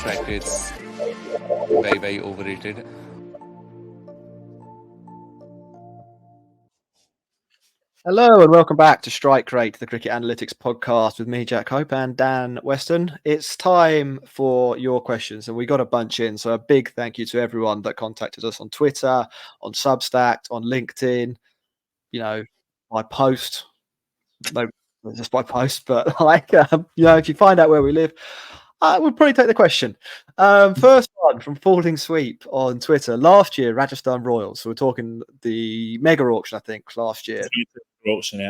strike rate's very, very overrated. Hello and welcome back to Strike Rate, the Cricket Analytics podcast with me, Jack Hope, and Dan Weston. It's time for your questions, and we got a bunch in. So a big thank you to everyone that contacted us on Twitter, on Substack, on LinkedIn, by post. No, not just by post, but if you find out where we live, I would probably take the question. First one from Falling Sweep on Twitter. Last year, Rajasthan Royals. So we're talking the mega auction, I think, last year. Auction,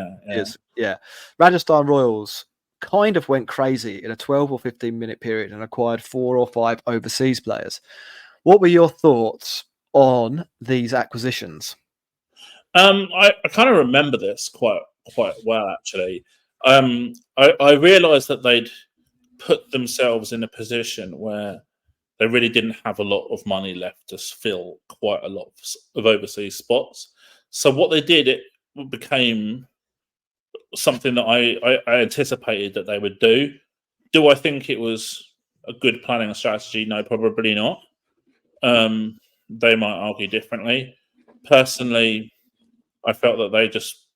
yeah. Rajasthan Royals kind of went crazy in a 12 or 15-minute period and acquired 4 or 5 overseas players. What were your thoughts on these acquisitions? I kind of remember this quite well, actually. I realised that they'd put themselves in a position where they really didn't have a lot of money left to fill quite a lot of overseas spots. So what they did, it became something that I anticipated that they would do. Do I think it was a good planning strategy? No, probably not. They might argue differently. Personally, I felt that they just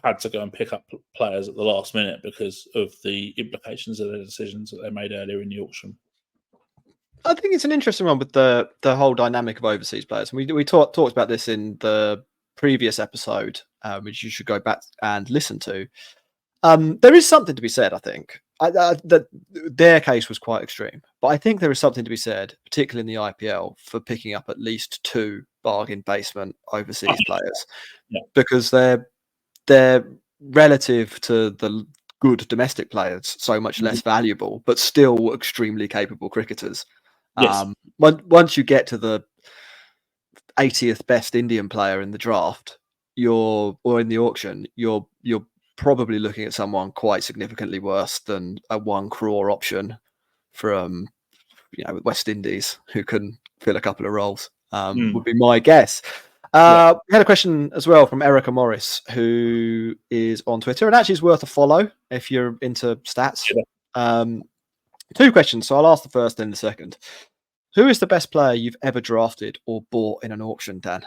had to go and pick up players at the last minute because of the implications of the decisions that they made earlier in the auction. I think it's an interesting one with the whole dynamic of overseas players. And we talked about this in the previous episode, which you should go back and listen to. There is something to be said, I think. That their case was quite extreme, but I think there is something to be said, particularly in the IPL, for picking up at least 2 bargain basement overseas players, because they're relative to the good domestic players so much less valuable, but still extremely capable cricketers. Yes. Once you get to the 80th best Indian player in the draft, or in the auction, you're probably looking at someone quite significantly worse than a 1 crore option from West Indies who can fill a couple of roles. Would be my guess. We had a question as well from Erica Morris, who is on Twitter, and actually is worth a follow if you're into stats. 2 questions, so I'll ask the first then the second. Who is the best player you've ever drafted or bought in an auction, Dan?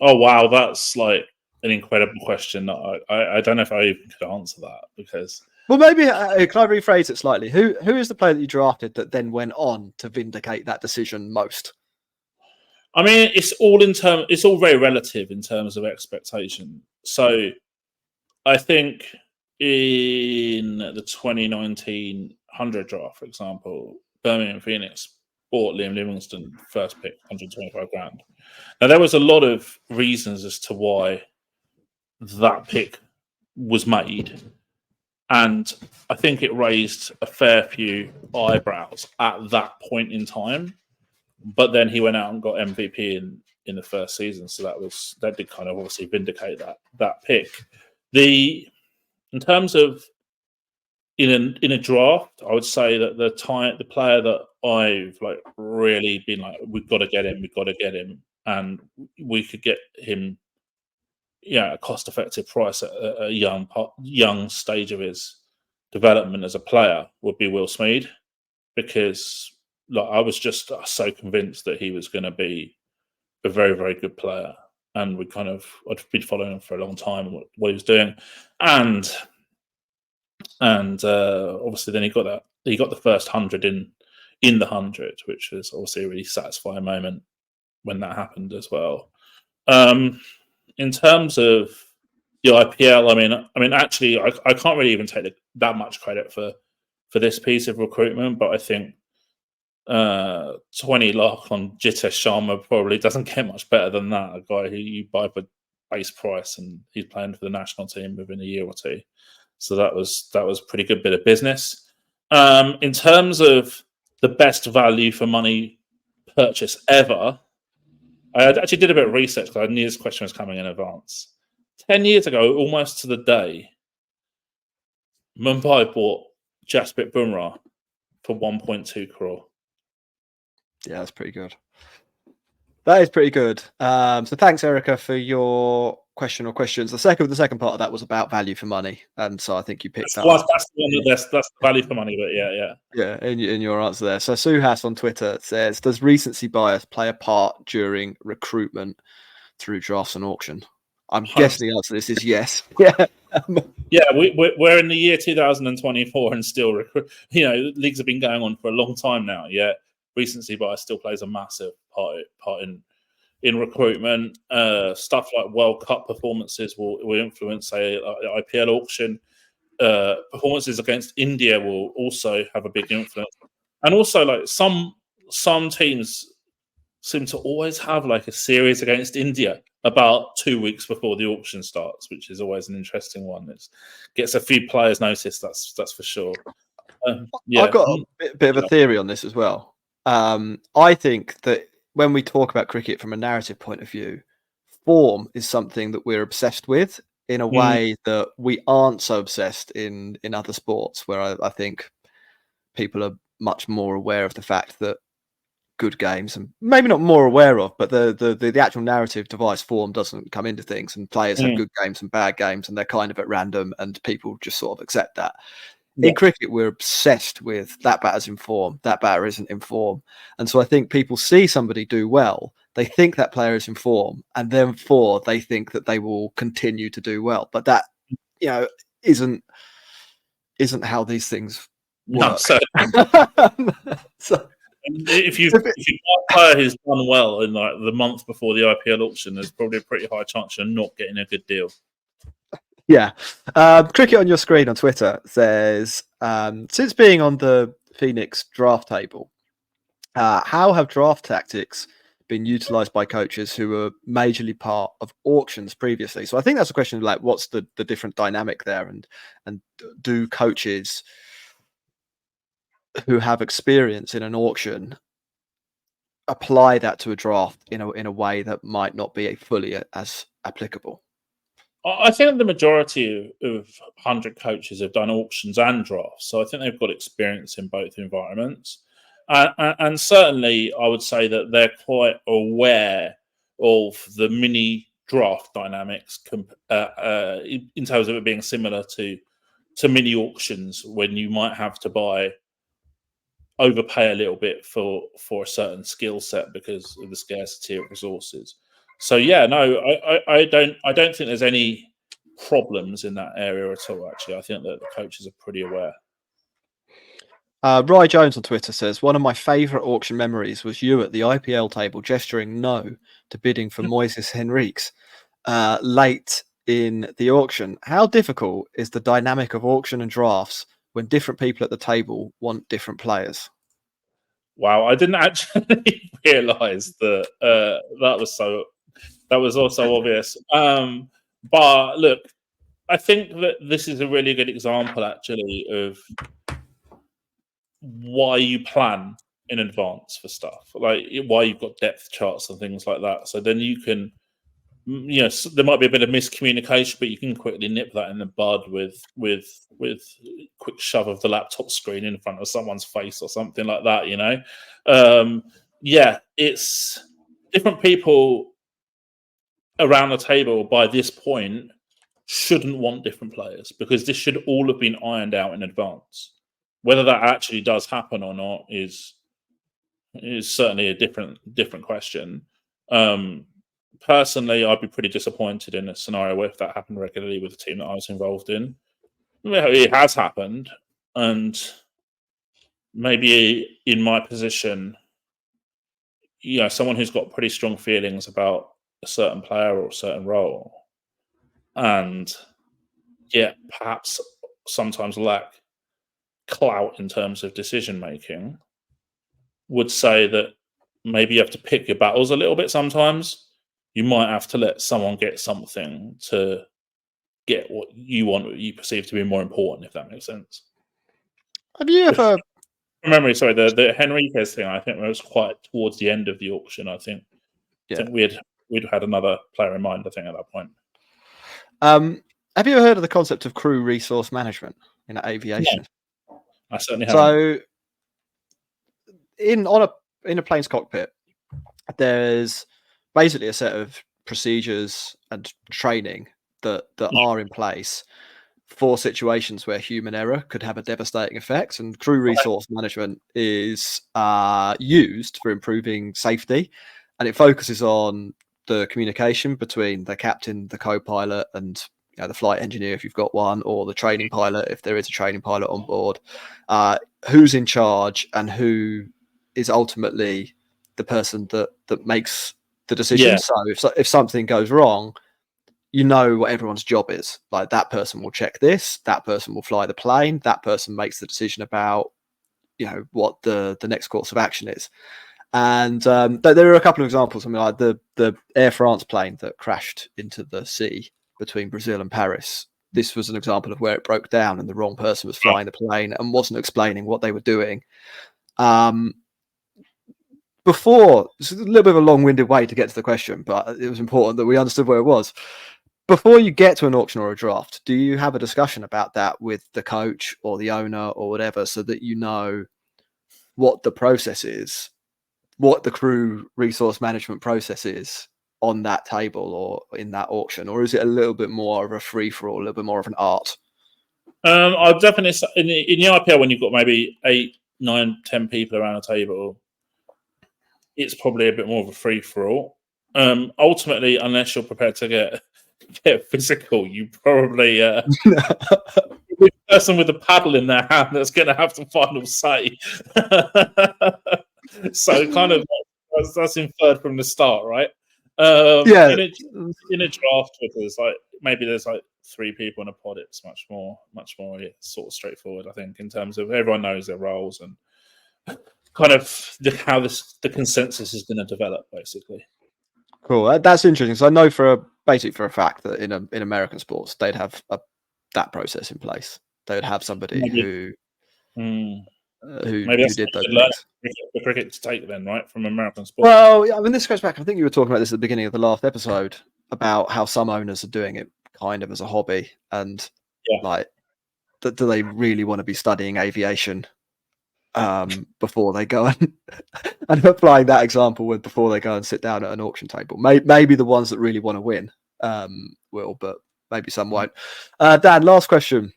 Oh, wow, that's like an incredible question. I don't know if I even could answer that because... Well, maybe, can I rephrase it slightly? Who is the player that you drafted that then went on to vindicate that decision most? I mean, it's all very relative in terms of expectation. So I think in the 2019 100 draft, for example, Birmingham Phoenix bought Liam Livingstone, first pick, 125 grand. Now, there was a lot of reasons as to why that pick was made. And I think it raised a fair few eyebrows at that point in time. But then he went out and got MVP in the first season. So that did kind of obviously vindicate that pick. In terms of in a draft, I would say that the player that I've really been we've got to get him, and we could get him, a cost-effective price at a young stage of his development as a player would be Will Smeed, because I was just so convinced that he was going to be a very, very good player, and I'd been following him for a long time what he was doing, and obviously then he got the first 100 in the 100, which was obviously a really satisfying moment when that happened as well. In terms of the IPL, I mean, actually, I can't really even take that much credit for this piece of recruitment, but I think 20 lakh on Jitesh Sharma probably doesn't get much better than that. A guy who you buy for base price, and he's playing for the national team within a year or 2. So that was a pretty good bit of business. In terms of the best value for money purchase ever, I actually did a bit of research because I knew this question was coming in advance. 10 years ago, almost to the day, Mumbai bought Jasprit Bumrah for 1.2 crore. Yeah, that's pretty good. That is pretty good. So thanks, Erica, for your question or questions. The second part of that was about value for money, and so I think you picked that That's up. the one that's the value for money, but yeah. Yeah, in your answer there. So Suhas on Twitter says, "Does recency bias play a part during recruitment through drafts and auction?" I'm guessing the answer to this is yes. Yeah. Yeah, we're in the year 2024 and still, leagues have been going on for a long time now. Yeah, recency bias still plays a massive part in recruitment. Stuff like World Cup performances will influence, say, IPL auction. Performances against India will also have a big influence, and also like some teams seem to always have like a series against India about 2 weeks before the auction starts, which is always an interesting one. It gets a few players noticed, that's for sure. I've got a bit of a theory on this as well. I think that when we talk about cricket from a narrative point of view, form is something that we're obsessed with in a way that we aren't so obsessed in other sports, where I think people are much more aware of the fact that good games, and maybe not more aware of, but the actual narrative device form doesn't come into things, and players have good games and bad games, and they're kind of at random, and people just sort of accept that. Yeah. In cricket, we're obsessed with that batter's in form, that batter isn't in form, and so I think people see somebody do well, they think that player is in form, and therefore they think that they will continue to do well, but that isn't how these things work. No, so if you a player who's done well in like the month before the IPL auction, there's probably a pretty high chance you're not getting a good deal. Yeah. Cricket on your screen on Twitter says, since being on the Phoenix draft table, how have draft tactics been utilized by coaches who were majorly part of auctions previously? So I think that's a question of like, what's the different dynamic there, and do coaches who have experience in an auction apply that to a draft in a way that might not be fully as applicable? I think the majority of 100 coaches have done auctions and drafts, so I think they've got experience in both environments. And certainly, I would say that they're quite aware of the mini draft dynamics in terms of it being similar to mini auctions, when you might have to overpay a little bit for a certain skill set because of the scarcity of resources. So yeah, no, I don't think there's any problems in that area at all. Actually, I think that the coaches are pretty aware. Rye Jones on Twitter says, one of my favourite auction memories was you at the IPL table gesturing no to bidding for Moises Henriques late in the auction. How difficult is the dynamic of auction and drafts when different people at the table want different players? Wow, I didn't actually realise that that was also obvious. But look, I think that this is a really good example, actually, of why you plan in advance for stuff, like why you've got depth charts and things like that. So then you can, there might be a bit of miscommunication, but you can quickly nip that in the bud with quick shove of the laptop screen in front of someone's face or something like that. It's different people around the table by this point shouldn't want different players, because this should all have been ironed out in advance. Whether that actually does happen or not is certainly a different question. Personally, I'd be pretty disappointed in a scenario where if that happened regularly with the team that I was involved in. It has happened, and maybe in my position, someone who's got pretty strong feelings about a certain player or a certain role, and perhaps sometimes lack clout in terms of decision making, would say that maybe you have to pick your battles a little bit sometimes. You might have to let someone get something to get what you want, what you perceive to be more important, if that makes sense. Have you ever... Memory, sorry, the Henriques thing, I think was quite towards the end of the auction. I think we'd had another player in mind, I think, at that point. Have you ever heard of the concept of crew resource management in aviation? No. I certainly haven't. So, in a plane's cockpit, there's basically a set of procedures and training that are in place for situations where human error could have a devastating effect, and crew resource management is used for improving safety, and it focuses on the communication between the captain, the co-pilot, and the flight engineer if you've got one, or the training pilot if there is a training pilot on board. Who's in charge and who is ultimately the person that makes the decision. Yeah. So if something goes wrong, you know what everyone's job is. Like, that person will check this, that person will fly the plane, that person makes the decision about what the next course of action is. And there are a couple of examples. I mean, like the Air France plane that crashed into the sea between Brazil and Paris. This was an example of where it broke down and the wrong person was flying the plane and wasn't explaining what they were doing. Before, it's a little bit of a long-winded way to get to the question, but it was important that we understood where it was. Before you get to an auction or a draft, do you have a discussion about that with the coach or the owner or whatever, so that you know what the process is, what the crew resource management process is on that table or in that auction? Or is it a little bit more of a free-for-all, a little bit more of an art? I'll definitely say in the IPL, when you've got maybe 8, 9, 10 people around a table, it's probably a bit more of a free-for-all. Ultimately, unless you're prepared to get physical, you probably the person with the paddle in their hand that's going to have the final say. So kind of that's inferred from the start, right? Yeah. In a draft with us, there's 3 people in a pod. It's much more sort of straightforward, I think, in terms of everyone knows their roles and kind of how the consensus is going to develop, basically. Cool. That's interesting. So I know for a fact that in American sports they'd have that process in place. They would have somebody who did those things. The cricket to take then, right, from American sports. Well, I mean, this goes back. I think you were talking about this at the beginning of the last episode about how some owners are doing it kind of as a hobby, and do they really want to be studying aviation before they go and applying that example with before they go and sit down at an auction table? Maybe the ones that really want to win will, but maybe some won't. Dan, last question.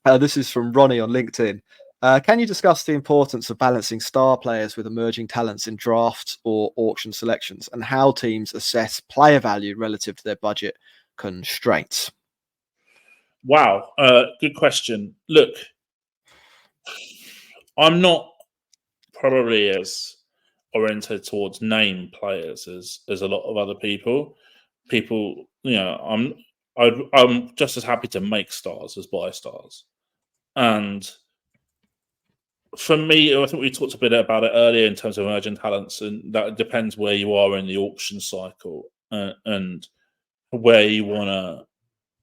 This is from Ronnie on LinkedIn. Can you discuss the importance of balancing star players with emerging talents in drafts or auction selections, and how teams assess player value relative to their budget constraints? Wow, good question. Look, I'm not probably as oriented towards name players as a lot of other people. I'm just as happy to make stars as buy stars. And for me, I think we talked a bit about it earlier in terms of emerging talents, and that depends where you are in the auction cycle and whether you want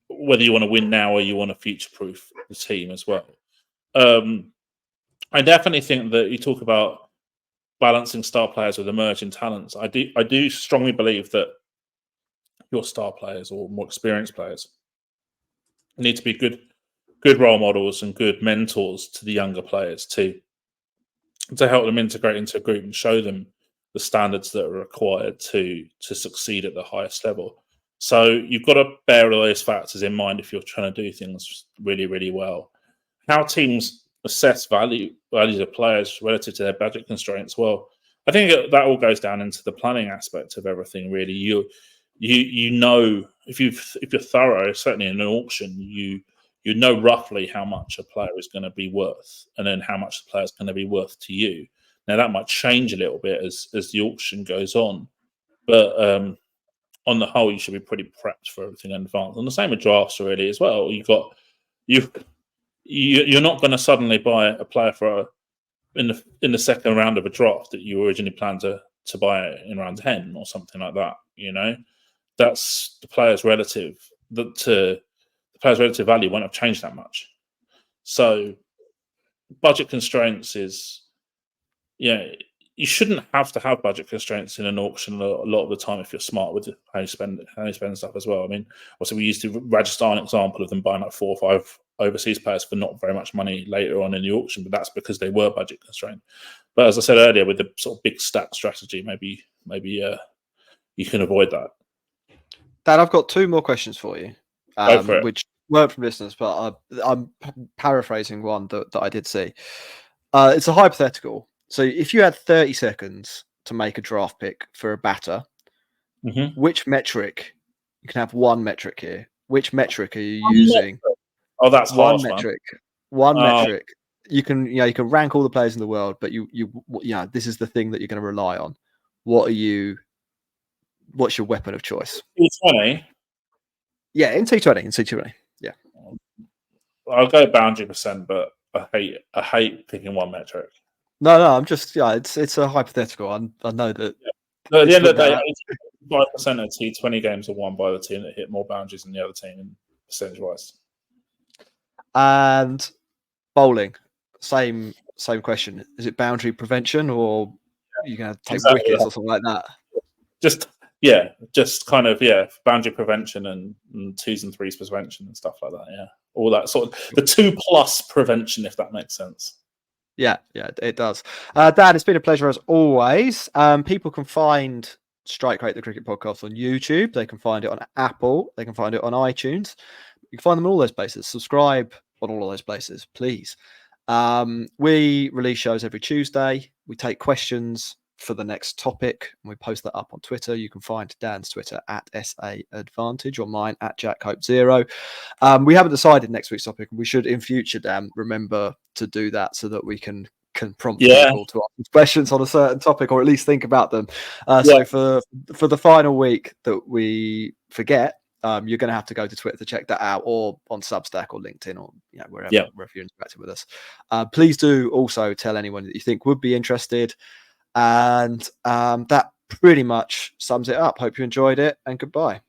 to win now or you want to future-proof the team as well. I definitely think that you talk about balancing star players with emerging talents. I do strongly believe that your star players or more experienced players need to be good role models and good mentors to the younger players to help them integrate into a group and show them the standards that are required to succeed at the highest level. So you've got to bear all those factors in mind if you're trying to do things really, really well. How teams assess values of players relative to their budget constraints, well, I think that all goes down into the planning aspect of everything, really. You know, if you're thorough, certainly in an auction, you know roughly how much a player is going to be worth, and then how much the player is going to be worth to you. Now, that might change a little bit as the auction goes on, but on the whole, you should be pretty prepped for everything in advance. And the same with drafts, really, as well. You're not going to suddenly buy a player in the second round of a draft that you originally planned to buy in round 10 or something like that. That's the player's relative value won't have changed that much. So budget constraints is, you shouldn't have to have budget constraints in an auction a lot of the time if you're smart with how you spend stuff as well. I mean, also we used Rajasthan example of them buying 4 or 5 overseas players for not very much money later on in the auction, but that's because they were budget constrained. But as I said earlier, with the sort of big stack strategy, maybe you can avoid that. Dan, I've got 2 more questions for you, Go for it. which weren't from listeners, but I'm paraphrasing one that I did see. It's a hypothetical. So if you had 30 seconds to make a draft pick for a batter, Mhm. which metric, you can have one metric here. Which metric are you using? Oh, that's One harsh, man. metric. One Oh. metric. You can rank all the players in the world, but this is the thing that you're going to rely on. What's your weapon of choice? T20. Yeah, in T20. Yeah. I'll go boundary percent, but I hate picking one metric. No, I'm just it's a hypothetical. I know that. No, at the end of the Put day, that 85% of T20 games are won by the team that hit more boundaries than the other team in percentage wise. And bowling, same question. Is it boundary prevention, or you're going to take Exactly, wickets yeah. or something like that? Just kind of boundary prevention and 2s and 3s prevention and stuff like that. Yeah, all that sort of the 2+ prevention, if that makes sense. Yeah, it does. Dan, it's been a pleasure as always. People can find Strike Rate the Cricket Podcast on YouTube. They can find it on Apple. They can find it on iTunes. You can find them in all those places. Subscribe on all of those places, please. We release shows every Tuesday. We take questions for the next topic, and we post that up on Twitter. You can find Dan's Twitter at SA Advantage or mine at JackHope0. We haven't decided next week's topic. We should, in future, Dan, remember to do that so that we can prompt people to ask questions on a certain topic, or at least think about them. So for the final week that we forget, you're going to have to go to Twitter to check that out, or on Substack or LinkedIn, or wherever you're interacting with us. Please do also tell anyone that you think would be interested. And that pretty much sums it up. Hope you enjoyed it, and goodbye.